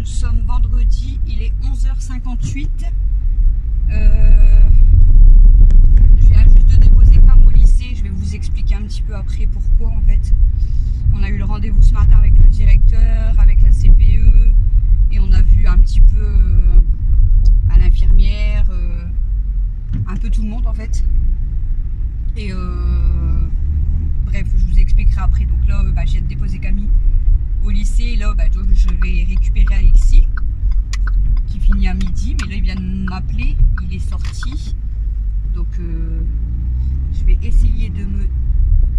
nous sommes vendredi, il est 11h58. Je viens juste de déposer Cam au lycée, je vais vous expliquer un petit peu après pourquoi en fait. On a eu le rendez-vous ce matin avec le directeur, avec la CPE, et on a vu un petit peu l'infirmière, un peu tout le monde en fait. Et bref, je vous expliquerai après. Donc là, je viens de déposer Camille au lycée. Là, donc, je vais récupérer Alexis, qui finit à midi. Mais là, il vient de m'appeler. Il est sorti. Donc, je vais essayer de me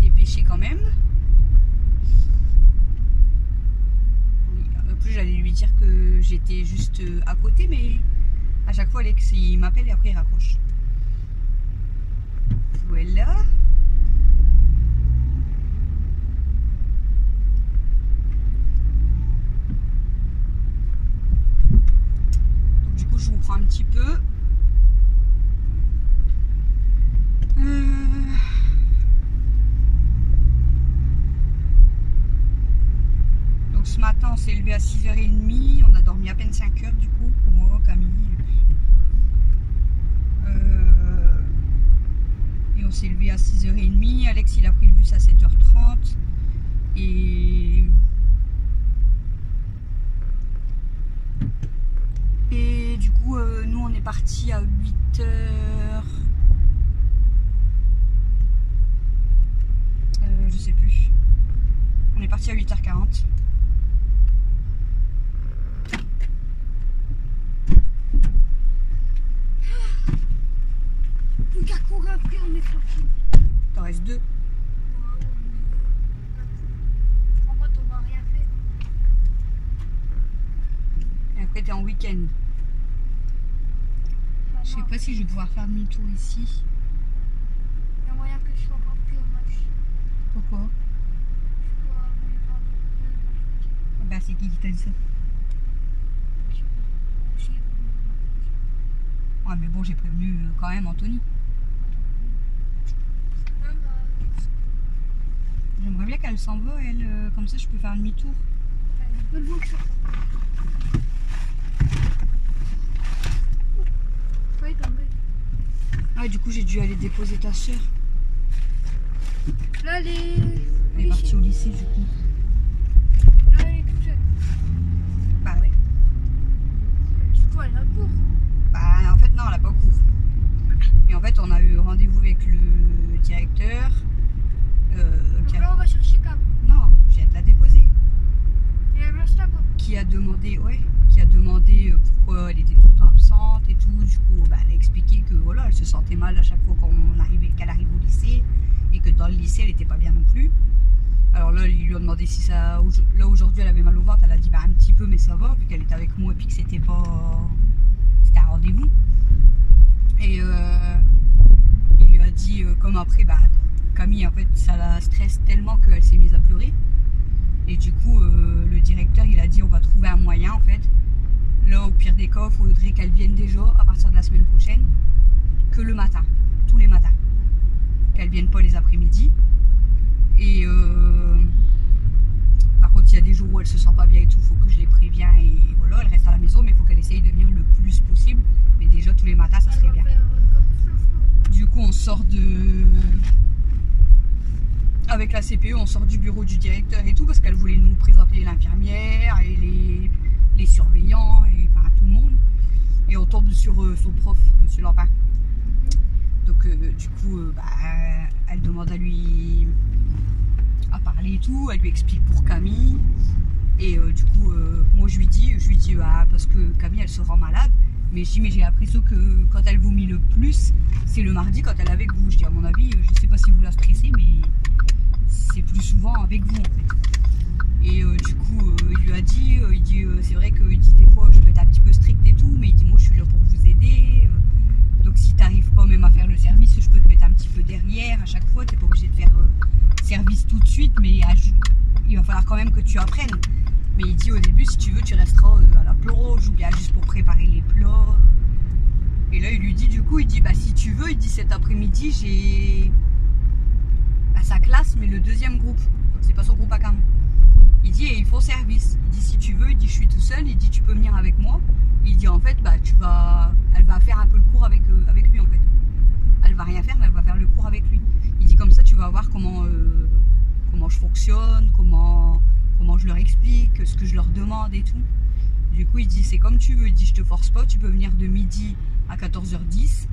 dépêcher quand même. En plus, j'allais lui dire que j'étais juste à côté. Mais à chaque fois, Alex, il m'appelle et après, il raccroche. Voilà. Donc du coup je vous prends un petit peu. Donc ce matin on s'est levé à 6h30, on a dormi à peine 5 heures du coup, moi, Camille. Et on s'est levé à 6h30, Alex il a pris le bus à 7h30 et du coup nous on est parti à 8h, je sais plus, on est parti à 8h40. Après on est tranquille. T'en restes 2. En fait on va rien faire. Et après t'es en week-end. Je sais pas si je vais pouvoir faire demi-tour ici. Il y a moyen que je sois pas pris au match. Pourquoi? Je dois venir voir le match. Bah c'est qui t'a dit ça? Ouais mais bon j'ai prévenu quand même Anthony. J'aimerais bien qu'elle s'en va, elle, comme ça je peux faire demi-tour. Bonne voiture. Oui, tombé. Ah, du coup j'ai dû aller déposer ta soeur. Là, elle Elle est partie au lycée du coup. Là, elle est toute seule. Bah ouais. Du coup, elle a cours. Bah en fait non, elle a pas cours. Et en fait on a eu rendez-vous avec le directeur. Donc là, on va chercher Cam. Non, je viens de la déposer. Et elle reste là-bas. Qui a demandé pourquoi elle était tout le temps absente et tout. Du coup, elle a expliqué que voilà, elle se sentait mal à chaque fois qu'elle arrive au lycée et que dans le lycée, elle était pas bien non plus. Alors là, ils lui ont demandé si ça. Là aujourd'hui, elle avait mal au ventre. Elle a dit un petit peu, mais ça va, vu qu'elle était avec moi et puis que c'était pas. C'était un rendez-vous. Et il lui a dit, comme après, Camille, en fait, ça la stresse tellement qu'elle s'est mise à pleurer. Et du coup, le directeur, il a dit on va trouver un moyen, en fait. Là, au pire des cas, il faudrait qu'elle vienne déjà à partir de la semaine prochaine, que le matin, tous les matins. Qu'elle vienne pas les après-midi. Et par contre, il y a des jours où elle se sent pas bien et tout, il faut que je les préviens. Et voilà, elle reste à la maison, mais il faut qu'elle essaye de venir le plus possible. Mais déjà, tous les matins, ça serait bien. Du coup, on sort avec la CPE, on sort du bureau du directeur et tout parce qu'elle voulait nous présenter l'infirmière et les surveillants et enfin tout le monde. Et on tombe sur son prof, monsieur Lampin. Donc du coup, elle demande à lui à parler et tout. Elle lui explique pour Camille. Et du coup, moi je lui dis parce que Camille elle se rend malade. Mais je dis, mais j'ai l'impression que quand elle vomit le plus, c'est le mardi quand elle est avec vous. Je dis, à mon avis, je sais pas si vous la stressez, mais c'est plus souvent avec vous en fait. Et du coup, il lui a dit, c'est vrai qu'il dit des fois je peux être un petit peu strict et tout, mais il dit, moi je suis là pour vous aider. Donc si t'arrives pas même à faire le service, je peux te mettre un petit peu derrière à chaque fois. T'es pas obligé de faire service tout de suite, mais il va falloir quand même que tu apprennes. Mais il dit au début, si tu veux, tu resteras à la pleuroge ou bien juste pour préparer les plats. Et là, il lui dit, du coup, il dit, si tu veux, il dit, cet après-midi, j'ai sa classe, mais le deuxième groupe. Donc, c'est pas son groupe à Cam. Il dit, et ils font service. Il dit, si tu veux, il dit, je suis tout seul. Il dit, tu peux venir avec moi. Il dit, en fait, bah, elle va faire un peu le cours avec lui, en fait. Elle va rien faire, mais elle va faire le cours avec lui. Il dit, comme ça, tu vas voir comment je fonctionne, comment je leur explique, ce que je leur demande et tout. Du coup, il dit, c'est comme tu veux. Il dit, je te force pas, tu peux venir de midi à 14h10.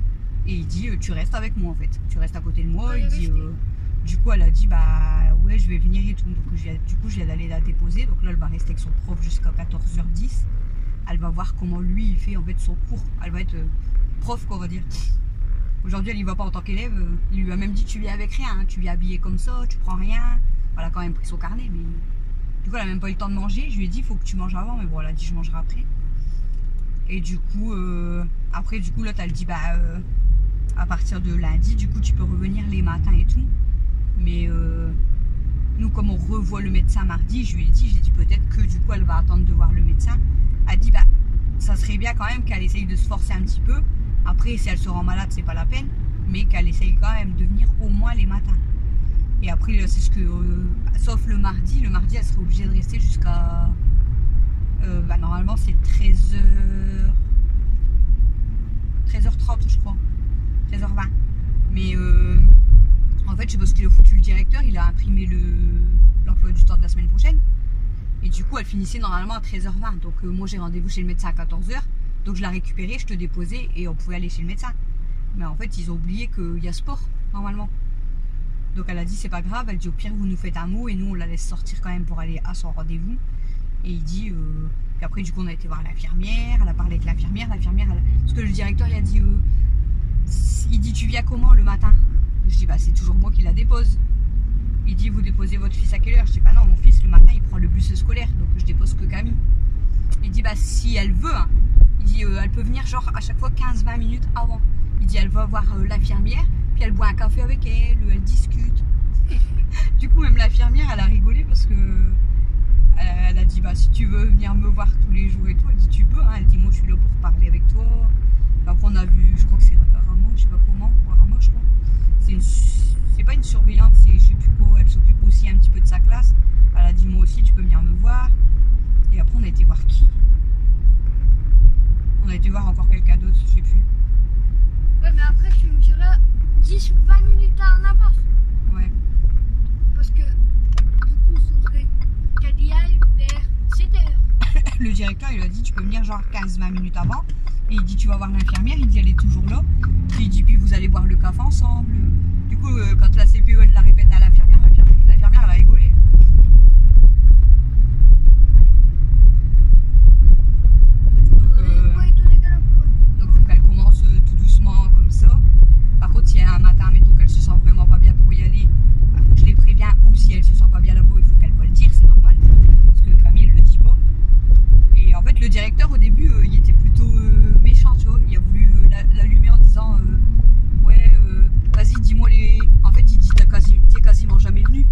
Et il dit, tu restes avec moi, en fait. Tu restes à côté de moi. Il dit, du coup, elle a dit, bah ouais, je vais venir et tout. Donc, du coup, je viens d'aller la déposer. Donc là, elle va rester avec son prof jusqu'à 14h10. Elle va voir comment lui, il fait en fait son cours. Elle va être prof, quoi, on va dire. Aujourd'hui, elle y va pas en tant qu'élève. Il lui a même dit, tu viens avec rien. Hein. Tu viens habillé comme ça, tu prends rien. Elle a quand même pris son carnet, mais du coup, elle a même pas eu le temps de manger. Je lui ai dit, il faut que tu manges avant. Mais bon, elle a dit, je mangerai après. Et du coup, après, du coup, l'autre, elle dit, bah, à partir de lundi, du coup, tu peux revenir les matins et tout. Mais nous, comme on revoit le médecin mardi, je lui ai dit peut-être que du coup elle va attendre de voir le médecin. Elle dit bah ça serait bien quand même qu'elle essaye de se forcer un petit peu. Après si elle se rend malade c'est pas la peine, mais qu'elle essaye quand même de venir au moins les matins. Et après c'est ce que sauf le mardi elle serait obligée de rester jusqu'à bah, normalement c'est 13h30 je crois, 13h20. Mais en fait, je sais pas ce qu'il a foutu le directeur, il a imprimé l'emploi du temps de la semaine prochaine. Et du coup, elle finissait normalement à 13h20. Donc moi, j'ai rendez-vous chez le médecin à 14h. Donc je la récupérais, je te déposais et on pouvait aller chez le médecin. Mais en fait, ils ont oublié qu'il y a sport, normalement. Donc elle a dit, c'est pas grave. Elle dit, au pire, vous nous faites un mot et nous, on la laisse sortir quand même pour aller à son rendez-vous. Et il dit... Puis après, du coup, on a été voir l'infirmière. Elle a parlé avec l'infirmière. Parce que le directeur, il a dit... il dit, tu viens comment le matin? Je dis, bah c'est toujours moi qui la dépose. Il dit, vous déposez votre fils à quelle heure? Je dis, bah non, mon fils, le matin, il prend le bus scolaire, donc je dépose que Camille. Il dit, bah si elle veut, hein. Il dit, elle peut venir genre à chaque fois 15-20 minutes avant. Il dit, elle va voir l'infirmière, puis elle boit un café avec elle discute. Du coup, même l'infirmière, elle a rigolé parce que elle a dit, bah si tu veux venir me voir tous les jours et tout, elle dit, tu peux, hein. Elle dit, moi je suis là pour parler avec toi. Après, on a vu, je crois que c'est Ramos, je sais pas comment, Ramos, je crois. C'est pas une surveillante, c'est je sais plus quoi, elle s'occupe aussi un petit peu de sa classe. Elle a dit, moi aussi tu peux venir me voir. Et après on a été voir qui? On a été voir encore quelqu'un d'autre, je sais plus. Ouais, mais après tu me diras 10 ou 20 minutes en avance. Ouais. Parce que du coup il faudrait qu'elle y aille vers 7h. Le directeur il a dit, tu peux venir genre 15-20 minutes avant. Et il dit, tu vas voir l'infirmière, il dit, elle est toujours là. Puis il dit, puis vous allez boire le café ensemble. Du coup, quand la CPE elle l'a répète à l'infirmière, l'infirmière elle a rigolé. Donc faut qu'elle commence tout doucement comme ça. Par contre, si y a un matin, mettons qu'elle se sent vraiment pas bien pour y aller, bah, faut que je les préviens. Ou si elle se sent pas bien là-bas, il faut qu'elle va le dire, c'est normal. Parce que Camille, elle le dit pas. Et en fait, le directeur, au début, il était plutôt méchant, tu vois. Il a voulu l'allumer en disant ouais, vas-y, dis-moi les... En fait, il dit, t'es quasiment jamais venu.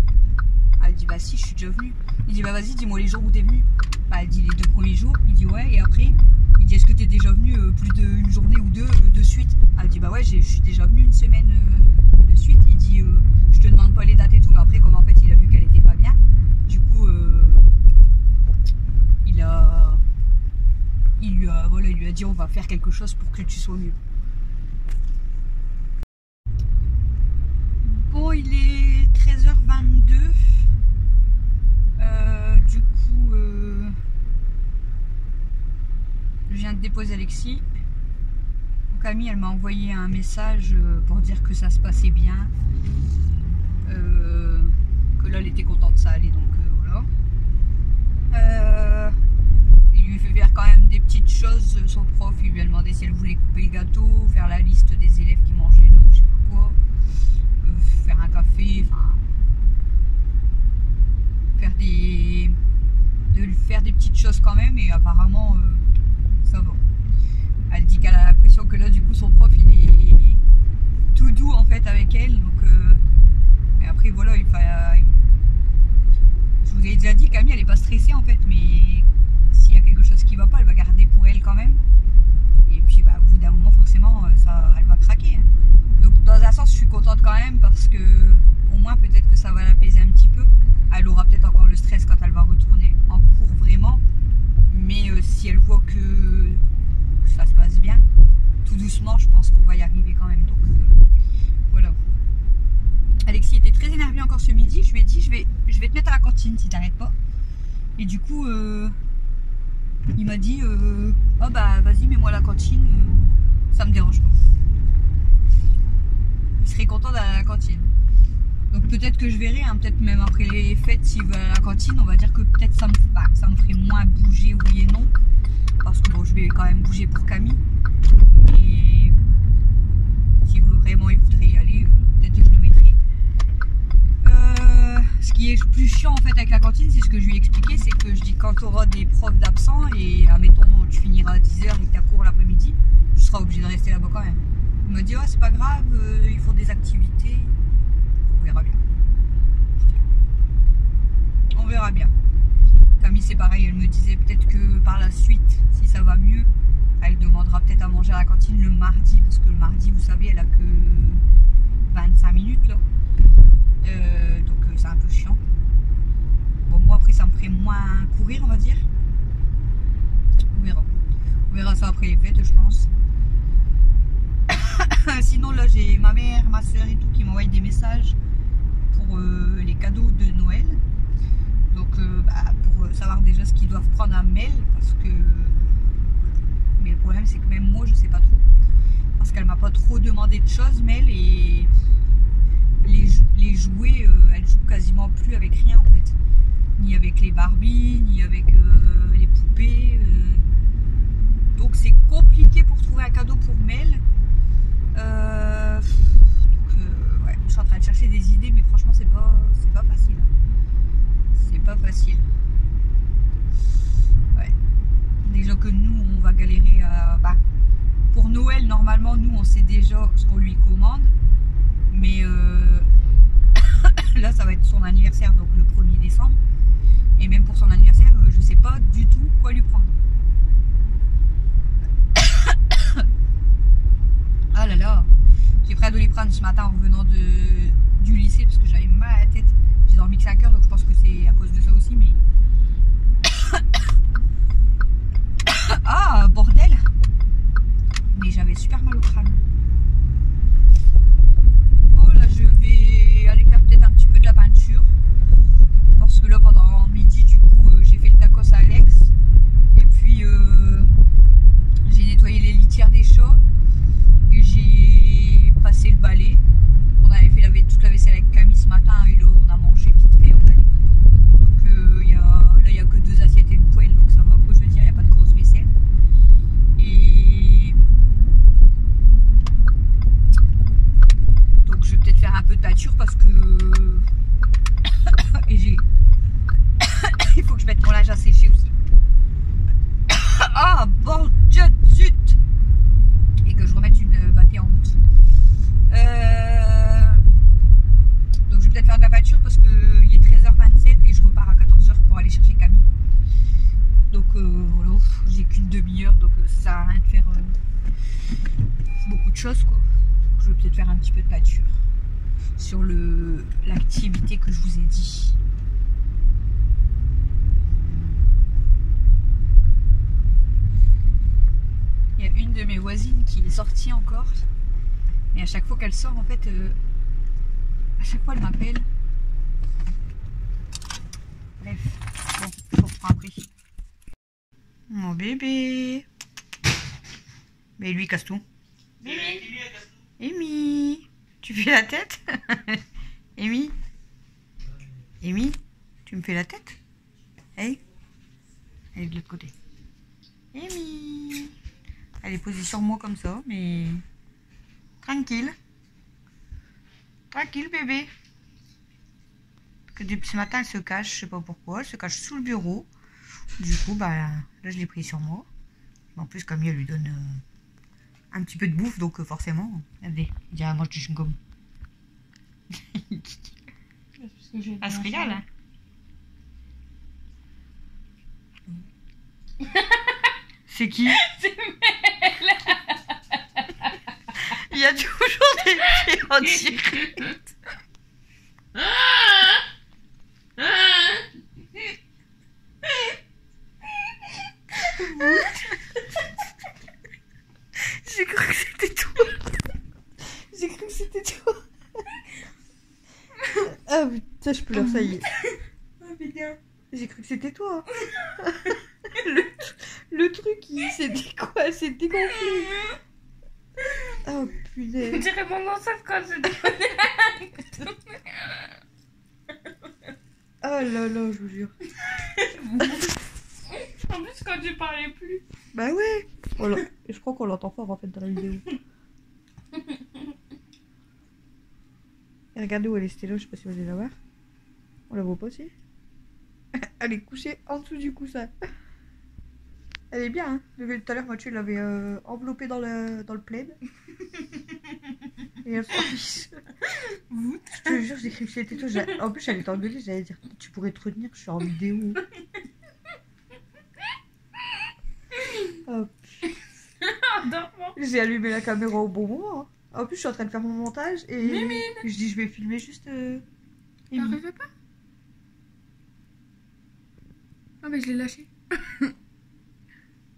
Elle dit, bah si, je suis déjà venu. Il dit, bah vas-y, dis-moi les jours où t'es venu. Bah, elle dit, les 2 premiers jours. Il dit, ouais, et après, il dit, est-ce que t'es déjà venu plus d'une journée ou deux de suite? Elle dit, bah ouais, je suis déjà venu une semaine de suite. Il dit, je te demande pas les dates et tout, mais après, comme en fait, il a vu qu'elle était pas bien, du coup, il lui a dit, on va faire quelque chose pour que tu sois mieux. Bon, il est 13h22. Du coup, je viens de déposer Alexis. Camille, elle m'a envoyé un message pour dire que ça se passait bien. Que là, elle était contente de ça aller, donc voilà. Il lui fait faire quand même des petites choses. Son prof, il lui a demandé si elle voulait couper le gâteau, faire la liste des élèves qui mangeaient là, je sais pas quoi. Faire un café, enfin faire des petites choses quand même, et apparemment ça va. Elle dit qu'elle a l'impression que là du coup son prof il est tout doux en fait avec elle, donc mais après voilà, je vous ai déjà dit, Camille elle est pas stressée en fait, mais s'il y a quelque chose qui va pas, elle va garder pour elle quand même, et puis bah, au bout d'un moment forcément elle va craquer, hein. Donc dans un sens je suis contente quand même, parce que au moins peut-être que ça va l'apaiser un petit peu. Elle aura peut-être encore le stress quand elle va retourner je vais te mettre à la cantine si t'arrêtes pas. Et du coup, il m'a dit, oh bah vas-y, mets-moi à la cantine, ça me dérange pas. Il serait content d'aller à la cantine. Donc peut-être que je verrai, hein, peut-être même après les fêtes, s'il va à la cantine, on va dire que peut-être ça me ferait moins bouger, oui et non. Parce que bon, je vais quand même bouger pour Camille. Et si vraiment il voudrait y aller, peut-être que je le mettrai. Ce qui est plus chiant en fait avec la cantine, c'est ce que je lui ai expliqué, c'est que je dis quand tu auras des profs d'absents et admettons tu finiras à 10h et que tu as cours l'après-midi, tu seras obligé de rester là-bas quand même. Il m'a dit oh c'est pas grave, il faut des activités. On verra bien. On verra bien. Camille c'est pareil, elle me disait peut-être que par la suite, si ça va mieux, elle demandera peut-être à manger à la cantine le mardi, parce que le mardi vous savez elle a que 25 minutes là. Donc c'est un peu chiant. Bon moi après ça me ferait moins courir on va dire. On verra. On verra ça après les fêtes je pense. Sinon là j'ai ma mère, ma soeur et tout qui m'envoient des messages pour les cadeaux de Noël. Donc pour savoir déjà ce qu'ils doivent prendre à Mel parce que mais le problème c'est que même moi je sais pas trop parce qu'elle m'a pas trop demandé de choses Mel et les jouets elle joue quasiment plus avec rien en fait, ni avec les Barbie ni avec les poupées donc c'est compliqué pour trouver un cadeau pour Mel. Ouais, je suis en train de chercher des idées mais franchement c'est pas facile. C'est pas facile. Ouais. Déjà que nous on va galérer à. Pour Noël normalement nous on sait déjà ce qu'on lui commande. Mais là ça va être son anniversaire donc le 1er décembre. Et même pour son anniversaire je sais pas du tout quoi lui prendre. Ah là là. J'ai pris un Doliprane ce matin en revenant du lycée parce que j'avais mal à la tête. J'ai dormi que 5 heures donc je pense que c'est à cause de ça aussi mais... Ah bordel. Mais j'avais super mal au crâne. Bon là je vais aller faire peut-être un petit peu de la peinture. Parce que là pendant midi du coup j'ai fait le tacos à Alex. Et puis j'ai nettoyé les litières des chats. Et j'ai passé le balai. On avait fait toute la vaisselle avec Camille ce matin et là on a mangé vite fait en fait. Donc là il n'y a que 2 assiettes et une poêle donc ça va quoi je veux dire, il n'y a pas de grosse vaisselle. Et donc je vais peut-être faire un peu de peinture parce que et il faut que je mette mon linge à sécher aussi. Ah bon Dieu zut. Et que je remette une battée en route. Donc je vais peut-être faire de la peinture parce qu'il est 13h27 et je repars à 14h pour aller chercher Camille. Donc voilà, j'ai qu'une demi-heure donc ça sert à rien de faire beaucoup de choses quoi. Je vais peut-être faire un petit peu de peinture sur l'activité que je vous ai dit. Il y a une de mes voisines qui est sortie encore. Et à chaque fois qu'elle sort, en fait, à chaque fois elle m'appelle. Bref, bon, je reprends après. Mon bébé. Mais lui, casse tout. Amy, tu fais la tête? Amy, Amy, tu me fais la tête? Hey, elle est de l'autre côté. Amy. Elle est posée sur moi comme ça, mais tranquille. Tranquille bébé. Parce que depuis ce matin elle se cache, je sais pas pourquoi, elle se cache sous le bureau. Du coup là je l'ai pris sur moi. En plus Camille elle lui donne un petit peu de bouffe donc forcément. Regardez, il dit mange du chewing-gum. Elle se régale hein. C'est qui? C'est Mel. Il y a toujours des pieds en direct. J'ai cru que c'était toi. J'ai cru que c'était toi. Ah putain, je pleure, ça y est. Julien. J'ai cru que c'était toi. le truc, il s'était quoi? C'est dégonflé. Oh On punaise. dirait mon ancêtre quand je déconne. Oh là là, je vous jure. En plus, quand tu parlais plus. Bah ouais. Voilà. Et je crois qu'on l'entend fort en fait dans la vidéo. Et regardez où elle est Stélo, je sais pas si vous allez la voir. On la voit pas aussi. Elle est couchée en dessous du coussin. Elle est bien, hein. Depuis tout à l'heure, Mathieu l'avait enveloppée dans le plaid. Et elle s'en fiche. Vous. Je te jure, j'ai cru que c'était toi. En plus, j'allais t'engueuler, j'allais dire tu pourrais te retenir, je suis en vidéo. Hop. Dors-moi. J'ai allumé la caméra au bon moment. Hein. En plus, je suis en train de faire mon montage et Mimine. je dis je vais filmer juste. T'arrives pas? Ah, mais je l'ai lâché. Je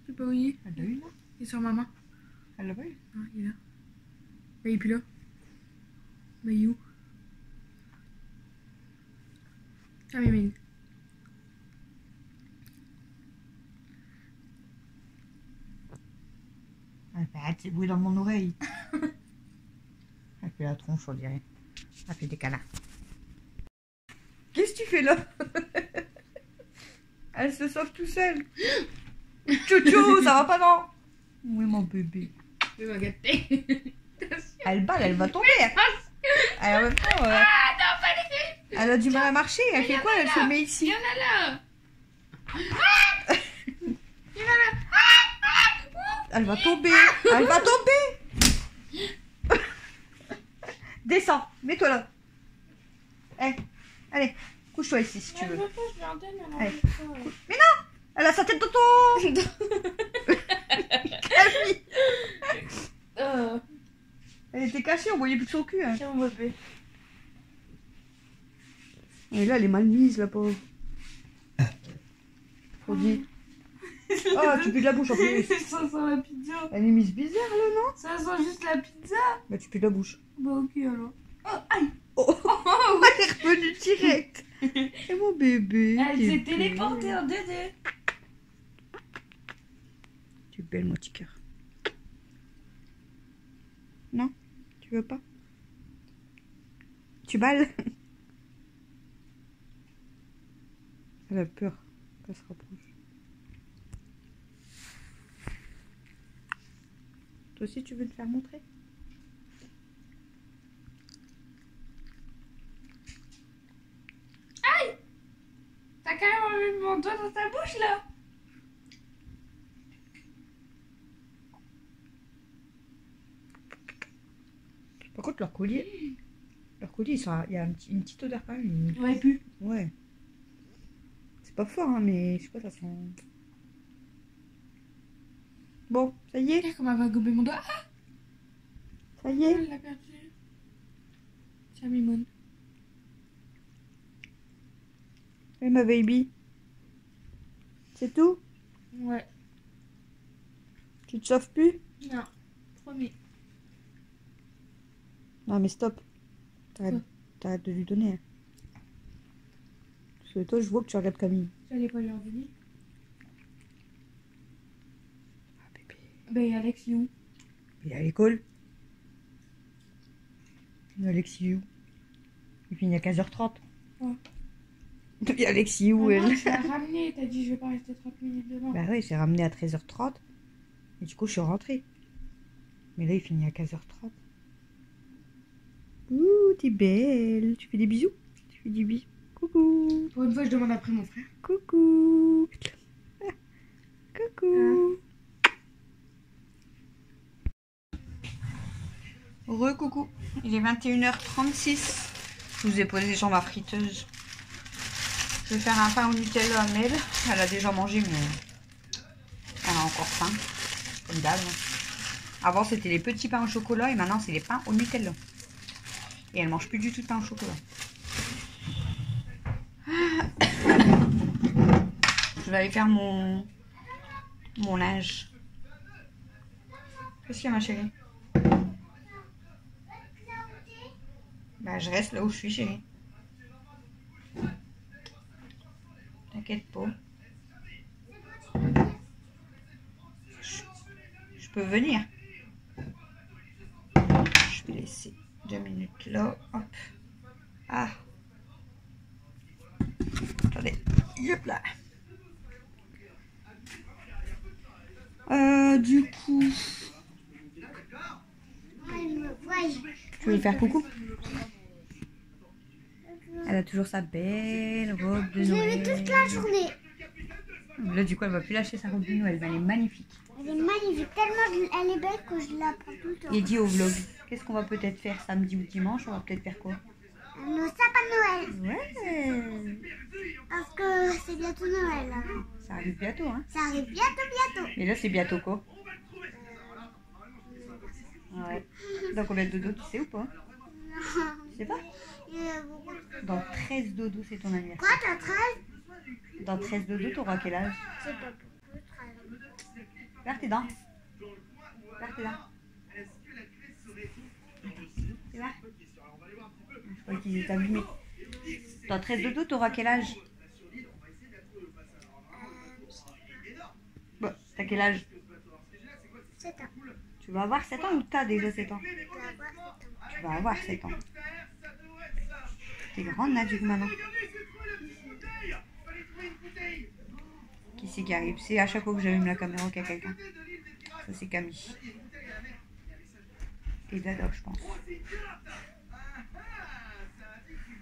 sais pas où il est. Elle l'a eu là. Il est sur ma main. Elle l'a pas eu. Ah, il est là. Mais il est plus là. Mais il est où? Ah, Mimine. Elle fait ah, c'est bruit dans mon oreille. Elle fait la tronche, on dirait. Elle fait des canards. Qu'est-ce que tu fais là? Elle se sauve tout seule. Tchou, ça va pas non? Oui mon bébé. Je vais gâter. Elle balle, elle va tomber. Elle, en même temps, Ah, non, pas les filles. elle a du mal à marcher. Elle fait quoi? Elle se met Il y ici. en a là. Elle va tomber. Elle va tomber. Descends. Mets-toi là. Eh, allez. Couche-toi ici si tu veux. Allez. Mais non! Elle a sa tête dans ton... Camille. Elle était cachée, on voyait plus que son cul. Hein. Tiens, mon bébé. Et là, elle est mal mise, la pauvre. Faut dire. Ah, tu pues de la bouche en plus. Ça sent la pizza. Elle est mise bizarre, là, non? Ça sent juste la pizza. Bah, tu pues de la bouche. Bah, ok alors. Oh, aïe. Oh, elle est revenue direct. Et mon bébé. Elle t'es s'est belle. téléportée en 2D. Tu es belle, mon petit cœur. Non? Tu veux pas? Tu balles? Elle a peur qu'elle se rapproche. Toi aussi, tu veux te faire montrer? T'as carrément mis mon doigt dans ta bouche là. Par contre, leur collier, il y a une petite odeur quand même. Ouais, pu. Ouais. C'est pas fort, hein, mais je sais pas, ça sent. Bon, ça y est, Regarde comment elle va gober mon doigt. Ah, ça y est. elle l'a perdu. Tiens, Mimoun. Oui, ma baby. C'est tout? Ouais. Tu te sauves plus? Non. Promis. Non, mais stop. T'arrêtes de lui donner. Hein. Parce que toi, je vois que tu regardes Camille. J'allais pas lui en donner. Ah, bébé. Ben, Alex, il est où? Il est à l'école. Alexis où? Il finit à 15h30. Ouais. Et Alexis où, Maman, elle? tu l'as ramené. T'as dit, je vais pas rester 30 minutes devant. Bah ouais, j'ai ramené à 13h30. Et du coup, je suis rentrée. Mais là, il finit à 15h30. Ouh, t'es belle. Tu fais des bisous? Tu fais des bisous. Coucou. Pour une fois, je demande après mon frère. Coucou. Coucou. Re-coucou. Il est 21h36. Je vous ai posé sur ma friteuse. Je vais faire un pain au Nutella à Mel. Elle a déjà mangé, mais elle a encore faim. Comme d'hab. Avant, c'était les petits pains au chocolat et maintenant, c'est les pains au Nutella. Et elle mange plus du tout de pain au chocolat. Je vais aller faire mon linge. Qu'est-ce qu'il y a, ma chérie? Bah, je reste là où je suis, chérie. t'inquiète pas. Je peux venir. Je vais laisser 2 minutes là. Hop. Ah. Attendez. Hop là. Du coup... Tu veux lui faire coucou? Elle a toujours sa belle robe de Noël. Je l'ai mis toute la journée. Là, du coup, elle va plus lâcher sa robe de Noël. Elle est magnifique. Elle est magnifique, tellement elle est belle que je la prends tout le temps. Et dit au vlog, qu'est-ce qu'on va peut-être faire samedi ou dimanche? On va peut-être faire quoi? Nos sapins de Noël. Ouais. Parce que c'est bientôt Noël. Là. Ça arrive bientôt, hein? Ça arrive bientôt. Et là, c'est bientôt quoi? Ouais. Dans combien de dodo, tu sais ou pas? Tu sais pas? Dans 13 dodo, c'est ton anniversaire. Quoi, t'as 13? Dans 13 dodo, t'auras quel âge? C'est pas beaucoup, 13. Regarde tes dents. Regarde tes dents. Tu vois? Je crois qu'il est abîmé. Dans 13 dodo, t'auras quel âge? Bon, t'as quel âge? 7 ans. Tu vas avoir 7 ans ou t'as déjà 7 ans? Je vais avoir 7 ans. Tu vas avoir 7 ans. T'es grande, Nadia, maintenant. Qui c'est qui arrive? C'est à chaque fois que j'allume la caméra qu'il y a quelqu'un. Ça, c'est Camille. Et Dada, je pense.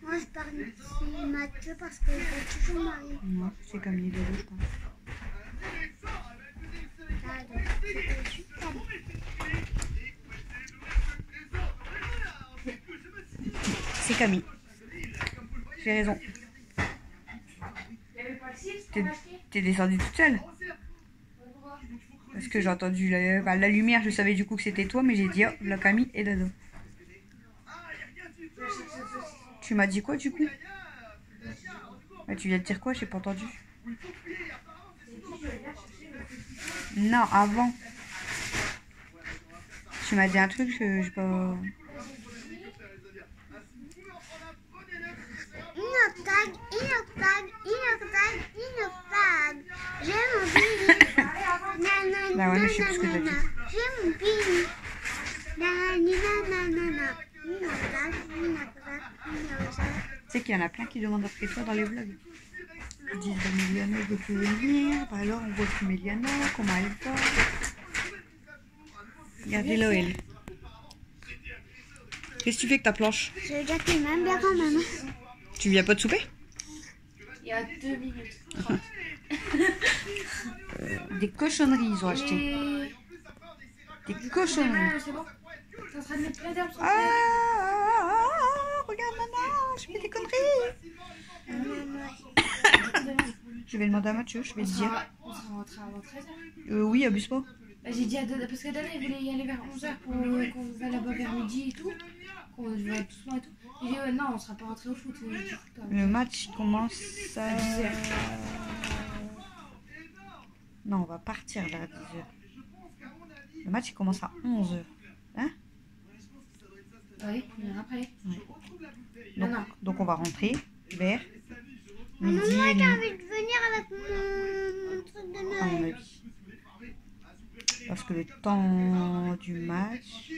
Moi, je parle de Mathieu parce qu'il va toujours marier. Non, c'est Camille et Dada, je pense. C'est Camille. J'ai raison. T'es descendue toute seule? Parce que j'ai entendu la lumière, je savais du coup que c'était toi, mais j'ai dit oh, la Camille et Dado. Tu m'as dit quoi du coup? Bah, tu viens de dire quoi? J'ai pas entendu. Non, avant. Tu m'as dit un truc, je pas... J'ai mon pini. Bah ouais, mais je sais plus ce que t'as dit. J'ai mon pini. Tu sais qu'il y en a plein qui demandent après toi dans les vlogs. Ils disent bah, Méliana, je veux plus venir. Bah alors on voit plus Méliana, comment elle va. Regardez-la elle. Qu'est-ce que tu fais avec ta planche? Je vais déjà tes mains bien quand même. Tu viens pas de souper? Il y a 2 minutes. Des cochonneries ils ont acheté. Des cochonneries. C'est bon. T'es en train de mettre plein d'herbes sur Regarde maman, je fais des conneries. Je vais demander à Mathieu, je vais te dire. On sera rentré avant 13h. Oui, abuse pas. Bah, j'ai dit à Dada, parce que Dada il voulait y aller vers 11h pour qu'on va là-bas vers midi et tout. Qu'on va être doucement et tout. J'ai dit ouais, non, on sera pas rentré au foot. Le match commence à 10h. Non, on va partir vers 10h. Le match il commence à 11h. Hein? Oui, bien après. Ouais. Donc on va rentrer vers midi Maman, et j'ai demi. envie de venir avec mon truc de À mon Noël. avis. Parce que le temps du match,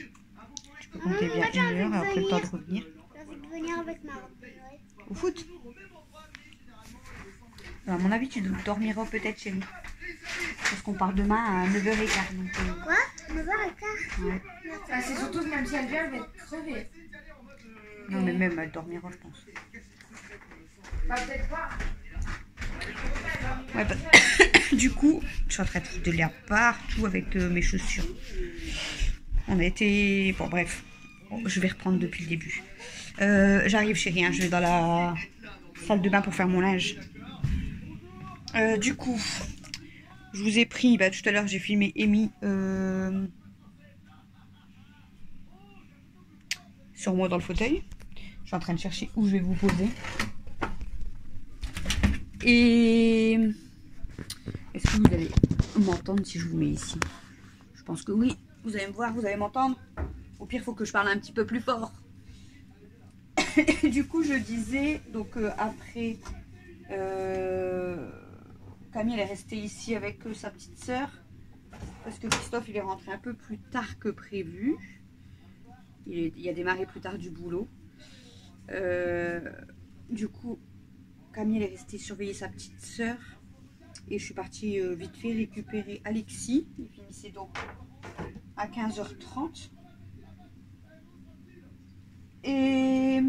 tu peux compter bien 1 heure et après le temps de revenir. J'ai envie de venir avec ma robe de Noël. Au foot? À mon avis, tu dormiras peut-être chérie. Parce qu'on part demain à 9h15. Donc, Quoi? 9h15? ouais. Ah, c'est surtout que même si elle vient, elle va être crevée. Non mais même elle dormira je pense. Bah, peut-être pas. Ouais, bah, du coup, je suis en train de foutre de l'herbe partout avec mes chaussures. On a été... Bon bref, bon, je vais reprendre depuis le début. J'arrive chérie, hein, je vais dans la salle de bain pour faire mon linge. Du coup, je vous ai pris, bah, tout à l'heure j'ai filmé Amy sur moi dans le fauteuil. Je suis en train de chercher où je vais vous poser. Et est-ce que vous allez m'entendre si je vous mets ici? Je pense que oui. Vous allez me voir, vous allez m'entendre. Au pire, il faut que je parle un petit peu plus fort. Du coup, je disais, donc après Camille elle est restée ici avec sa petite sœur. Parce que Christophe il est rentré un peu plus tard que prévu. Il a démarré plus tard du boulot. Du coup, Camille elle est restée surveiller sa petite sœur. Et je suis partie vite fait récupérer Alexis. Il finissait donc à 15h30. Et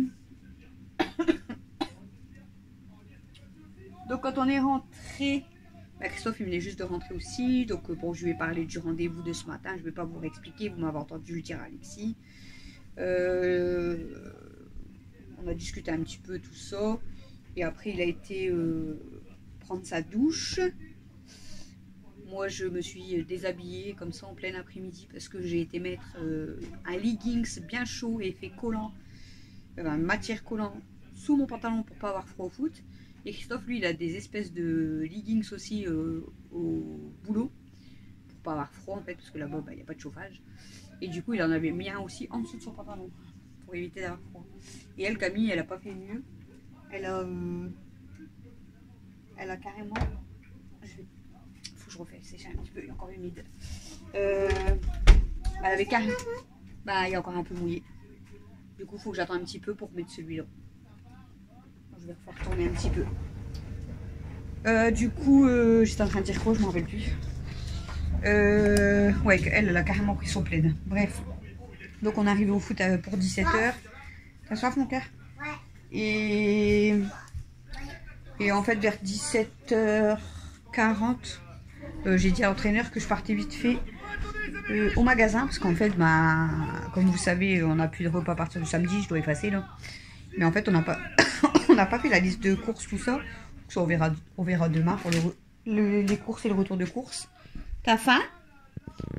donc quand on est rentré, bah Christophe il venait juste de rentrer aussi. Donc bon, je lui ai parlé du rendez-vous de ce matin. Je ne vais pas vous réexpliquer, vous m'avez entendu le dire à Alexis. On a discuté un petit peu tout ça. Et après il a été prendre sa douche. Moi je me suis déshabillée comme ça en plein après-midi parce que j'ai été mettre un leggings bien chaud et effet collant, matière collant sous mon pantalon pour pas avoir froid au foot. Et Christophe lui il a des espèces de leggings aussi au boulot pour pas avoir froid en fait parce que là-bas il n'y a pas de chauffage. Et du coup il en avait mis un aussi en dessous de son pantalon pour éviter d'avoir froid. Et elle, Camille, elle a pas fait mieux. Elle a carrément... Faut que je refais, c'est un petit peu, il est encore humide. Elle avait carrément... Bah, il est encore un peu mouillé. Du coup, il faut que j'attende un petit peu pour mettre celui-là. Je vais refaire tourner un petit peu. Du coup, j'étais en train de dire quoi, je m'en rappelle plus. Ouais, elle a carrément pris son plaid. Bref. Donc, on est arrivé au foot pour 17h. T'as soif, mon cœur? Ouais. Et en fait, vers 17h40, j'ai dit à l'entraîneur que je partais vite fait au magasin. Parce qu'en fait, bah, comme vous savez, on n'a plus de repas à partir du samedi. Je dois effacer là. Mais en fait, on n'a pas, on n'a pas fait la liste de courses, tout ça. Ça on verra demain pour les courses et le retour de courses. T'as faim?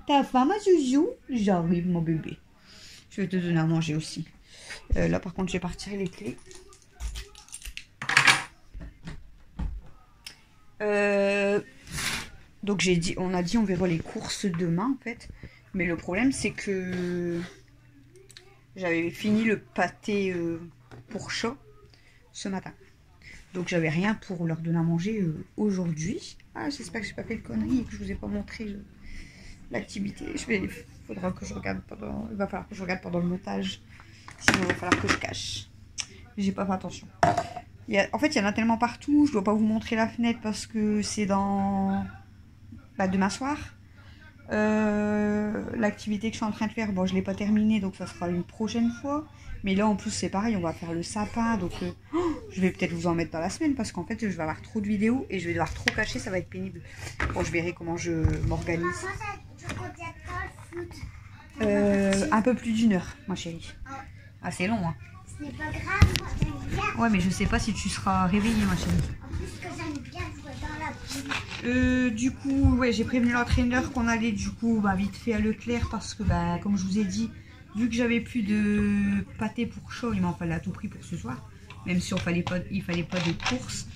T'as faim, ma Zouzou? J'arrive, mon bébé. Je vais te donner à manger aussi. Là, par contre, je vais partir les clés. Donc, on a dit on verra les courses demain, en fait. Mais le problème, c'est que j'avais fini le pâté pour chat ce matin. Donc, j'avais rien pour leur donner à manger aujourd'hui. Ah, j'espère que je n'ai pas fait de conneries et que je vous ai pas montré l'activité. Il faudra que je regarde pendant... Il va falloir que je regarde pendant le montage. Sinon, il va falloir que je cache. J'ai pas fait attention. En fait, il y en a tellement partout. Je dois pas vous montrer la fenêtre parce que c'est dans... Bah, demain soir. L'activité que je suis en train de faire, bon, je l'ai pas terminée, donc ça sera une prochaine fois. Mais là, en plus, c'est pareil, on va faire le sapin. Donc, je vais peut-être vous en mettre dans la semaine parce qu'en fait, je vais avoir trop de vidéos et je vais devoir trop cacher. Ça va être pénible. Bon, je verrai comment je m'organise. Un peu plus d'1 heure, ma chérie. Ah, c'est long, hein. Ce n'est pas grave, moi j'aime bien. Ouais, mais je sais pas si tu seras réveillée, ma chérie. En plus que j'aime bien jouer dans la pluie. Du coup, ouais, j'ai prévenu l'entraîneur qu'on allait du coup vite fait à Leclerc parce que, comme je vous ai dit, vu que j'avais plus de pâté pour chaud, il m'en fallait à tout prix pour ce soir. Même si il fallait pas de course.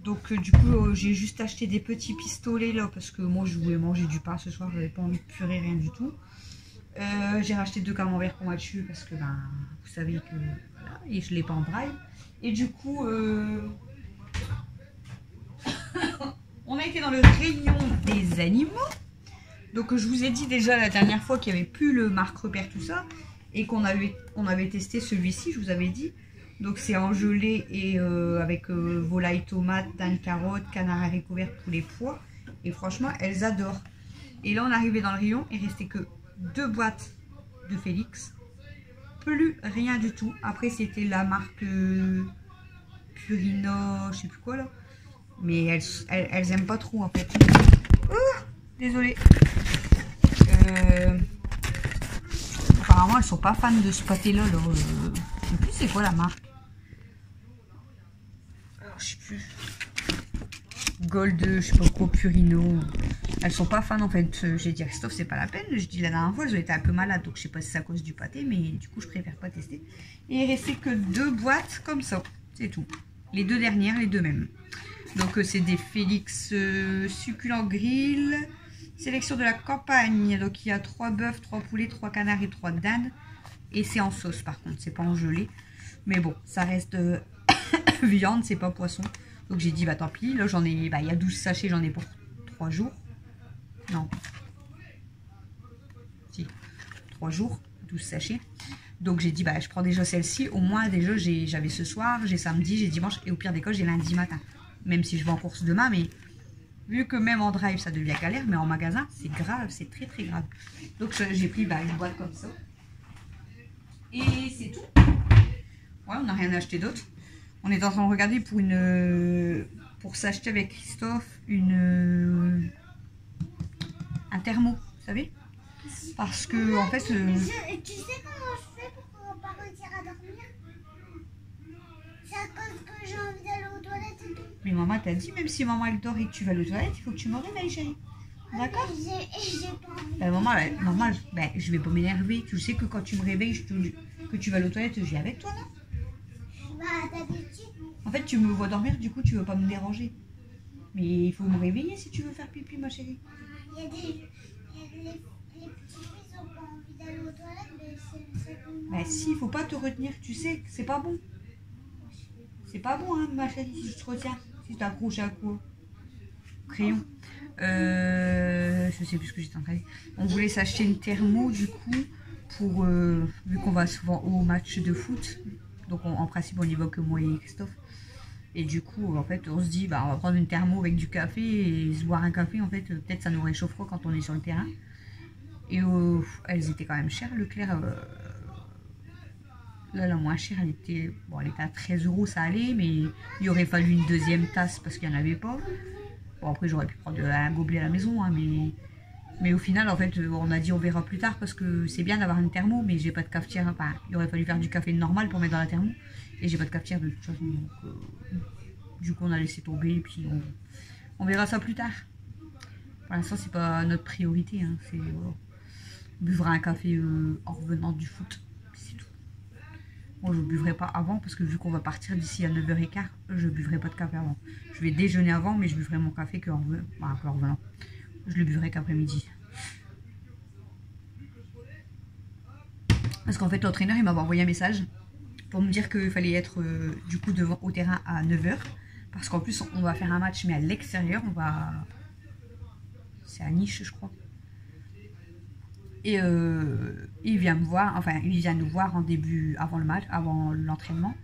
Donc, du coup, j'ai juste acheté des petits pistolets là parce que moi je voulais manger du pain ce soir, j'avais pas envie de purée, rien du tout. J'ai racheté 2 camemberts pour Mathieu parce que vous savez que voilà, et je l'ai pas en braille. Et du coup on a été dans le rayon des animaux. Donc je vous ai dit déjà la dernière fois qu'il n'y avait plus le marque repère tout ça et qu'on avait testé celui-ci, je vous avais dit. Donc c'est en gelée et avec volaille tomate, dinde carotte, canard haricot vert, poulet pois. Et franchement elles adorent. Et là on est arrivé dans le rayon, il restait que 2 boîtes de Félix, plus rien du tout. Après c'était la marque Purina, je sais plus quoi là, mais elles aiment pas trop en fait. Désolée. Apparemment elles sont pas fans de ce pâté là. Je sais plus c'est quoi la marque. Alors, je sais plus. Gold, je sais pas quoi, Purino. Elles sont pas fans en fait. J'ai dit à Christophe c'est pas la peine. Je dis la dernière fois elles ont été un peu malades, donc je sais pas si c'est à cause du pâté, mais du coup je préfère pas tester. Et il restait que 2 boîtes comme ça, c'est tout. Les 2 dernières, les 2 mêmes. Donc c'est des Félix succulents grill, sélection de la campagne. Donc il y a 3 bœufs, 3 poulets, 3 canards et 3 dindes. Et c'est en sauce par contre, c'est pas en gelée. Mais bon, ça reste viande, c'est pas poisson. Donc j'ai dit bah tant pis, là j'en ai, bah il y a 12 sachets, j'en ai pour 3 jours. Non. Si, 3 jours, 12 sachets. Donc j'ai dit bah je prends déjà celle-ci, au moins déjà j'avais ce soir, j'ai samedi, j'ai dimanche et au pire des cas j'ai lundi matin. Même si je vais en course demain, mais vu que même en drive ça devient galère, mais en magasin c'est grave, c'est très très grave. Donc j'ai pris bah, une boîte comme ça. Et c'est tout. Ouais, on n'a rien acheté d'autre. On est en train de regarder pour s'acheter avec Christophe un thermo, vous savez. Parce que en fait... Tu sais comment je fais pour pas réussir à dormir? C'est à cause que j'ai envie d'aller aux toilettes et tout. Mais maman t'a dit, même si maman elle dort et que tu vas aux toilettes, il faut que tu me réveilles, chérie. D'accord? J'ai pas envie. Ben maman, ben, je vais pas m'énerver. Tu sais que quand tu me réveilles, que tu vas aux toilettes, je viens avec toi, non? Bah, d'habitude. En fait, tu me vois dormir, du coup, tu veux pas me déranger. Mais il faut me réveiller si tu veux faire pipi, ma chérie. Il y a les petits fils ont pas envie d'aller aux toilettes, mais c'est Ben si, il faut pas te retenir, tu sais, c'est pas bon. C'est pas bon, hein, ma chérie, si je te retiens. Si tu t'accroches à quoi? Crayon. Je sais plus ce que j'étais en train de dire. On voulait s'acheter une thermo, du coup, pour vu qu'on va souvent au match de foot. Donc en principe on y va que moi et Christophe. Et du coup en fait on se dit bah on va prendre une thermo avec du café et se boire un café, en fait peut-être ça nous réchauffera quand on est sur le terrain. Et elles étaient quand même chères. Leclerc là la moins chère elle était à 13 €, ça allait, mais il aurait fallu une deuxième tasse parce qu'il n'y en avait pas. Bon après j'aurais pu prendre un gobelet à la maison, hein, mais au final, en fait, on a dit on verra plus tard parce que c'est bien d'avoir une thermo, mais j'ai pas de cafetière. Enfin, il aurait fallu faire du café normal pour mettre dans la thermo. Et j'ai pas de cafetière de toute façon. Donc, du coup, on a laissé tomber et puis on verra ça plus tard. Pour l'instant, c'est pas notre priorité. Hein. On buvra un café en revenant du foot. C'est tout. Moi, je ne buvrai pas avant parce que vu qu'on va partir d'ici à 9h15, je ne buvrai pas de café avant. Je vais déjeuner avant, mais je buvrai mon café qu'en revenant. Je le buvrai qu'après-midi. Parce qu'en fait, l'entraîneur, il m'avait envoyé un message pour me dire qu'il fallait être du coup devant au terrain à 9h. Parce qu'en plus, on va faire un match, mais à l'extérieur. C'est à Nice, je crois. Et il vient me voir, enfin, il vient nous voir avant le match, avant l'entraînement.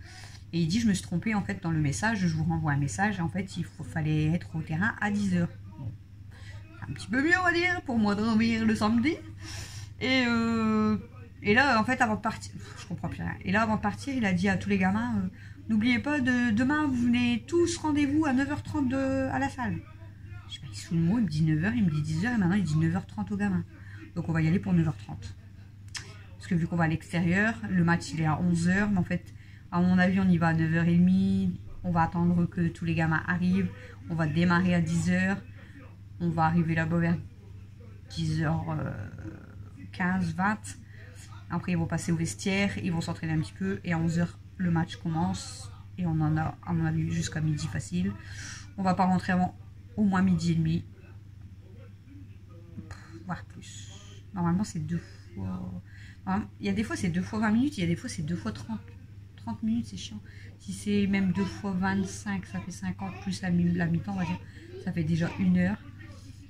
Et il dit, je me suis trompée en fait dans le message, je vous renvoie un message. En fait, fallait être au terrain à 10h. Un petit peu mieux on va dire pour moi dormir le samedi et là en fait avant de partir je comprends plus rien, et là avant de partir il a dit à tous les gamins n'oubliez pas demain vous venez tous rendez-vous à 9h30 à la salle. Je sais pas, il se fout le mot, il me dit 9h, il me dit 10h et maintenant il dit 9h30 aux gamins, donc on va y aller pour 9h30 parce que vu qu'on va à l'extérieur, le match il est à 11h, mais en fait à mon avis on y va à 9h30, on va attendre que tous les gamins arrivent, on va démarrer à 10h. On va arriver là-bas vers 10h15, 20. Après, ils vont passer au vestiaire, ils vont s'entraîner un petit peu. Et à 11h, le match commence. Et on en a, à mon avis, jusqu'à midi facile. On va pas rentrer avant au moins midi et demi. Voire plus. Normalement, c'est 2 fois... Il y a des fois, c'est 2 fois 20 minutes. Il y a des fois, c'est 2 fois 30 minutes. C'est chiant. Si c'est même 2 fois 25, ça fait 50. Plus la mi-temps, on va dire. Ça fait déjà 1 heure.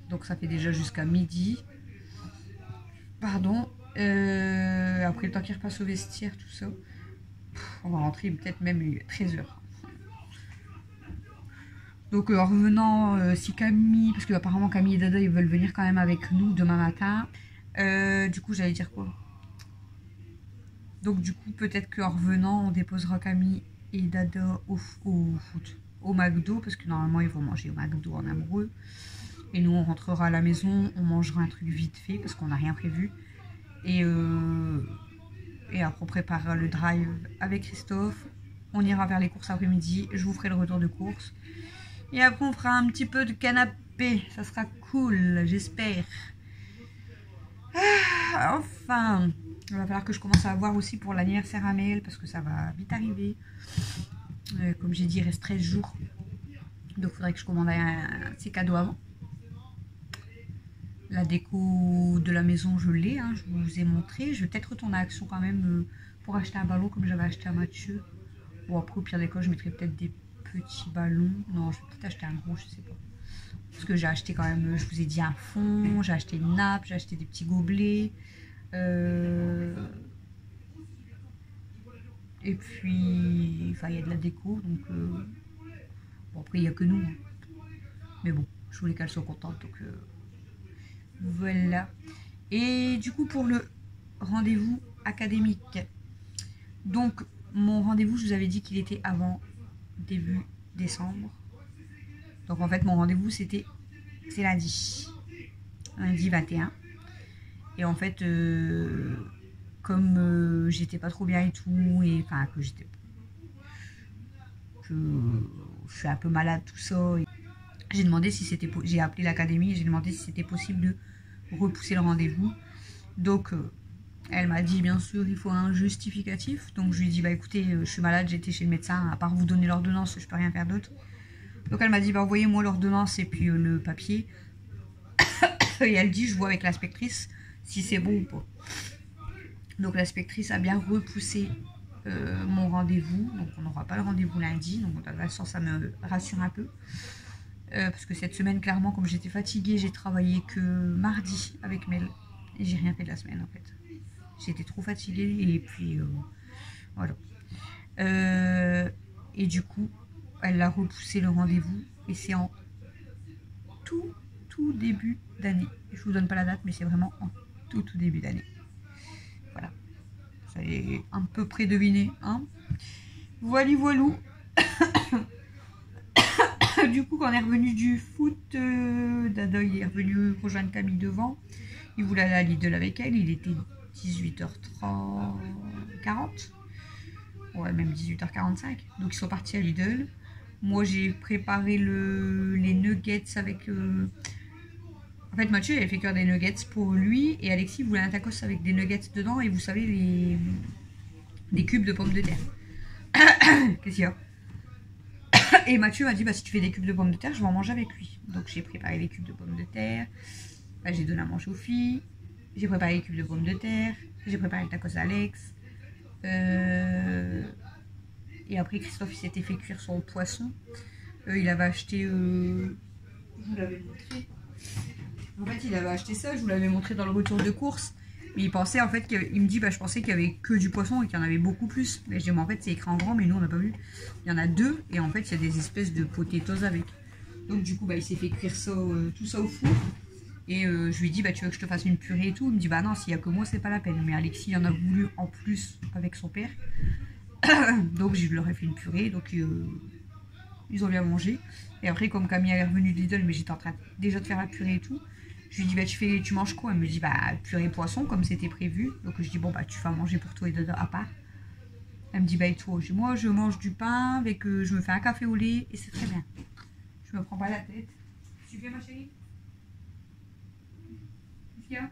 Donc ça fait déjà jusqu'à midi. Pardon. Après le temps qu'il repasse au vestiaire, tout ça. On va rentrer peut-être même 13h. Donc en revenant, si Camille, parce que apparemment Camille et Dada ils veulent venir quand même avec nous demain matin. Du coup j'allais dire quoi? Donc du coup peut-être qu'en revenant on déposera Camille et Dada au foot, au McDo, parce que normalement ils vont manger au McDo en amoureux. Et nous, on rentrera à la maison, on mangera un truc vite fait parce qu'on n'a rien prévu. Et après, on préparera le drive avec Christophe. On ira vers les courses après-midi. Je vous ferai le retour de course. Et après, on fera un petit peu de canapé. Ça sera cool, j'espère. Enfin, il va falloir que je commence à voir aussi pour l'anniversaire à Maël parce que ça va vite arriver. Comme j'ai dit, il reste 13 jours. Donc, il faudrait que je commande ses cadeaux avant. La déco de la maison, je l'ai, hein, je vous ai montré. Je vais peut-être retourner à Action quand même pour acheter un ballon comme j'avais acheté à Mathieu. Bon, après, au pire des cas, je mettrai peut-être des petit ballon. Non, je vais peut-être acheter un gros, je sais pas. Parce que j'ai acheté quand même, je vous ai dit, un fond, j'ai acheté une nappe, j'ai acheté des petits gobelets. Et puis, enfin, il y a de la déco, donc... bon, après, il n'y a que nous. Hein. Mais bon, je voulais qu'elle soit contente, donc... voilà. Et du coup, pour le rendez-vous académique. Donc, mon rendez-vous, je vous avais dit qu'il était avant début décembre. Donc, en fait, mon rendez-vous, c'est lundi. Lundi 21. Et en fait, comme j'étais pas trop bien et tout, et enfin, que je suis un peu malade, tout ça. J'ai demandé si c'était... J'ai appelé l'académie et j'ai demandé si c'était possible de repousser le rendez-vous. Donc, elle m'a dit, bien sûr, il faut un justificatif. Donc, je lui ai dit, bah écoutez, je suis malade, j'ai été chez le médecin. À part vous donner l'ordonnance, je peux rien faire d'autre. Donc, elle m'a dit, bah envoyez-moi l'ordonnance et puis le papier. Et elle dit, je vois avec l'inspectrice si c'est bon ou pas. Donc, l'inspectrice a bien repoussé mon rendez-vous. Donc, on n'aura pas le rendez-vous lundi. Donc, dans le sens, ça me rassure un peu. Parce que cette semaine, clairement, comme j'étais fatiguée, j'ai travaillé que mardi avec Mel. Et j'ai rien fait de la semaine, en fait. J'étais trop fatiguée et puis voilà. Et du coup, elle a repoussé le rendez-vous et c'est en tout début d'année. Je vous donne pas la date, mais c'est vraiment en tout début d'année. Voilà. Ça est à peu près deviné, hein. Voilou. Du coup, quand on est revenu du foot, Dada il est revenu rejoindre Camille devant. Il voulait aller à Lidl avec elle. Il était 18h40. Ouais, même 18h45. Donc, ils sont partis à Lidl. Moi, j'ai préparé les nuggets avec... En fait, Mathieu, il avait fait cuire des nuggets pour lui. Et Alexis voulait un tacos avec des nuggets dedans. Et vous savez, des cubes de pommes de terre. Qu'est-ce qu'il y a? Et Mathieu m'a dit, bah, si tu fais des cubes de pommes de terre, je vais en manger avec lui. Donc, j'ai préparé les cubes de pommes de terre. Bah, j'ai donné à manger aux filles. J'ai préparé les cubes de pommes de terre. J'ai préparé le tacos à Alex. Et après, Christophe, il s'était fait cuire son poisson. Il avait acheté... je vous l'avais montré. En fait, il avait acheté ça. Je vous l'avais montré dans le retour de course. Mais il pensait, en fait, il me dit, bah, je pensais qu'il y avait que du poisson et qu'il y en avait beaucoup plus. Mais je dis, mais en fait, c'est écrit en grand, mais nous, on n'a pas vu. Il y en a 2. Et en fait, il y a des espèces de potatoes avec. Donc, du coup, bah, il s'est fait cuire ça, tout ça au four. Et je lui ai dit, bah, tu veux que je te fasse une purée et tout? Il me dit, bah non, s'il n'y a que moi, c'est pas la peine. Mais Alexis, il en a voulu en plus avec son père. Donc, je leur ai fait une purée. Donc, ils ont bien mangé. Et après, comme Camille est revenue de Lidl, mais j'étais en train déjà de faire la purée et tout. Je lui dis, bah, tu manges quoi? Elle me dit, bah, purée poisson, comme c'était prévu. Donc, je dis, bon, bah, tu vas manger pour toi et Dada à part. Elle me dit, bah, et toi? Je dis, moi, je mange du pain avec, je me fais un café au lait et c'est très bien. Je me prends pas la tête. Tu viens, ma chérie? Qu'est-ce qu'il y a?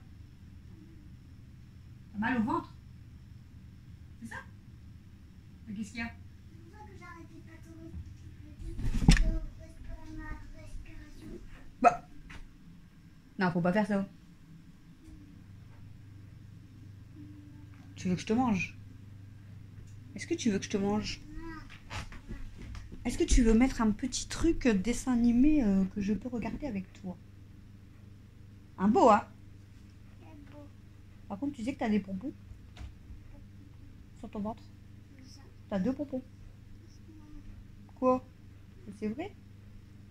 T'as mal au ventre? C'est ça? Mais qu'est-ce qu'il y a? C'est pour ça que j'arrêtais pas de respirer ma respiration. Bah. Non, faut pas faire ça. Tu veux que je te mange? Est-ce que tu veux que je te mange? Est-ce que tu veux mettre un petit truc dessin animé que je peux regarder avec toi? Un beau, hein? C'est beau. Par contre, tu sais que t'as des pompons sur ton ventre? T'as 2 pompons. Quoi? C'est vrai?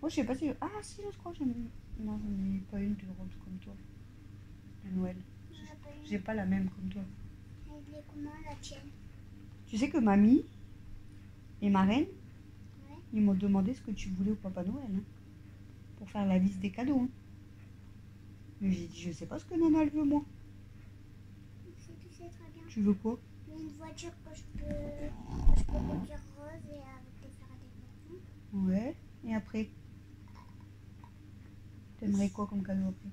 Moi, je sais pas si... Ah, si, je crois que j'en ai... Non, j'en ai pas une de ronde comme toi. De Noël. J'ai pas la même comme toi. Elle est comment la tienne? Tu sais que mamie et ma reine, Ouais. ils m'ont demandé ce que tu voulais au Papa Noël. Hein, pour faire la liste des cadeaux. Hein. Mais j'ai dit, je sais pas ce que Nana elle veut, moi. Tu sais très bien. Tu veux quoi? Une voiture que je peux remplir rose et avec des faire des bonbons. Ouais. Et après? T'aimerais quoi comme cadeau après?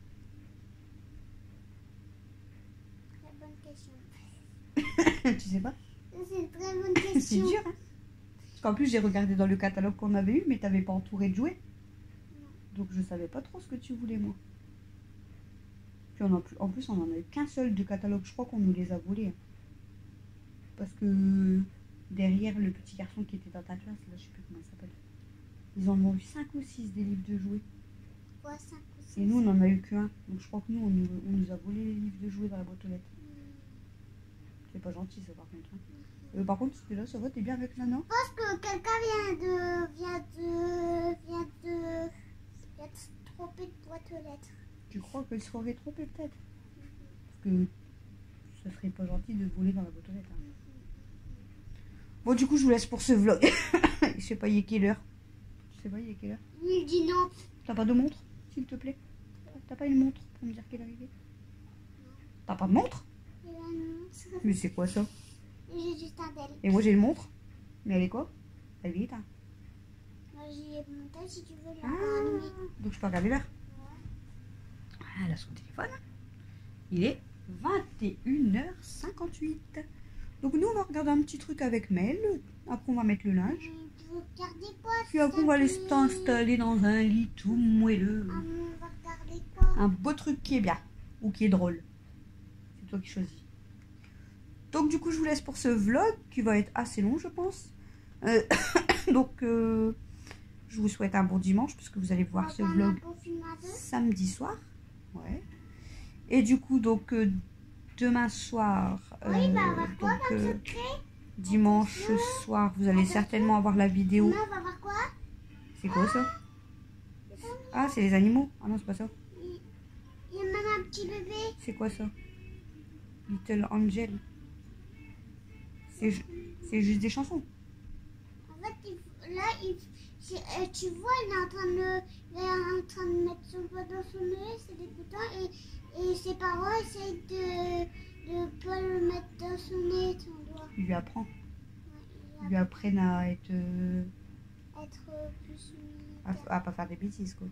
Très bonne question. Tu sais pas? C'est une très bonne C'est question. dur, hein? Parce qu'en plus, j'ai regardé dans le catalogue qu'on avait eu, mais t'avais pas entouré de jouets. Non. Donc, je savais pas trop ce que tu voulais, moi. Puis, en plus, on en a eu qu'un seul du catalogue. Je crois qu'on nous les a volés. Hein. Parce que derrière le petit garçon qui était dans ta classe, là, je sais plus comment il s'appelle. Ils en ont eu 5 ou 6 des livres de jouets. Ouais, 5 ou 6. Et nous, on n'en a eu qu'un. Donc je crois que nous, on nous a volé les livres de jouets dans la boîte aux lettres. C'est pas gentil, ça, par contre. Hein. Par contre, là, ça va, t'es bien avec Nana? Je pense que quelqu'un vient de tromper de boîte aux lettres. Tu crois qu'elle se serait trompée, peut-être? Parce que ça serait pas gentil de voler dans la boîte aux lettres. Hein. Bon, du coup, je vous laisse pour ce vlog. Je sais pas, il est quelle heure? Je sais pas, il est quelle heure? Il dit non. T'as pas de montre, s'il te plaît? T'as pas une montre pour me dire quelle heure il est? T'as pas de montre? Il a une montre. Mais c'est quoi ça? J'ai juste un tel. Et moi j'ai une montre. Mais elle est quoi? Elle est éteinte. Moi j'ai mon tel si tu veux Ah, l'allumer. donc je peux regarder l'heure. Ah, elle a son téléphone. Il est 21h58. Donc nous on va regarder un petit truc avec Mel. Après on va mettre le linge. Tu veux regarder quoi? Puis après on va aller s'installer dans un lit tout moelleux. Ah, on va regarder quoi? Un beau truc qui est bien. Ou qui est drôle. C'est toi qui choisis. Donc du coup je vous laisse pour ce vlog qui va être assez long je pense. Donc je vous souhaite un bon dimanche puisque vous allez voir ce vlog samedi soir. Ouais. Et du coup donc demain soir, dimanche soir, vous allez certainement avoir la vidéo. Maman, on va voir quoi? C'est quoi ça? Ah c'est les animaux. Ah non c'est pas ça. Il y a même un petit bébé. C'est quoi ça? Little Angel. C'est juste des chansons. En fait, tu vois, il est en train de mettre son doigt dans son nez, c'est dégoûtant, et ses parents essayent de pas le mettre dans son nez, son doigt. Il lui apprend. Ouais, Ils lui apprennent à être... être plus... à pas faire des bêtises quoi.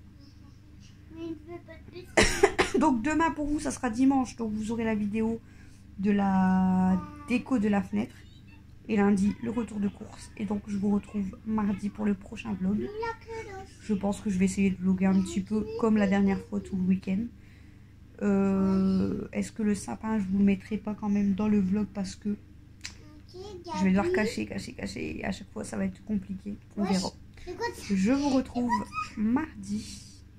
Mais il ne veut pas de bêtises. Donc demain pour vous ça sera dimanche, donc vous aurez la vidéo de la déco de la fenêtre. Et lundi le retour de course. Et donc je vous retrouve mardi pour le prochain vlog. Je pense que je vais essayer de vlogger un petit peu comme la dernière fois tout le week-end. Est-ce que le sapin je vous le mettrai pas quand même dans le vlog parce que je vais devoir cacher. Et à chaque fois ça va être compliqué. On verra. Je vous retrouve mardi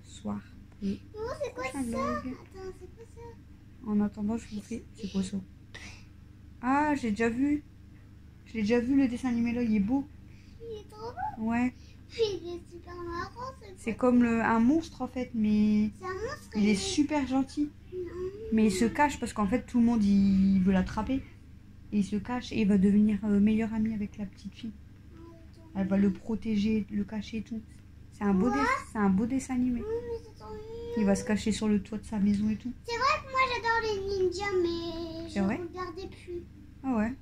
soir pour le prochain vlog. En attendant je vous fais... C'est quoi ça? Ah j'ai déjà vu. J'ai déjà vu le dessin animé là, il est beau. Il est trop beau. Ouais. Il est super marrant. C'est comme un monstre en fait, mais C'est un monstre. il est super gentil. Mais il se cache parce qu'en fait tout le monde il veut l'attraper. Et il se cache et il va devenir meilleur ami avec la petite fille. Elle va le protéger, le cacher et tout. C'est un beau dessin animé. Il va se cacher sur le toit de sa maison et tout. C'est vrai que moi j'adore les ninjas, mais je vrai regardais plus. Ah ouais.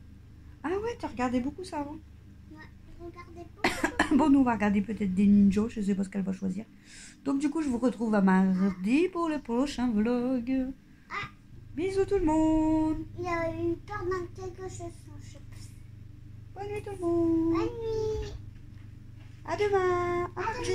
Ah ouais, t'as regardé beaucoup ça avant. Ouais, je regardais beaucoup. Bon, nous on va regarder peut-être des ninjas, je sais pas ce qu'elle va choisir. Donc du coup, je vous retrouve à mardi pour le prochain vlog. Bisous tout le monde. Il a eu peur d'un quelque chose. Bonne nuit tout le monde. Bonne nuit. À demain. À mardi.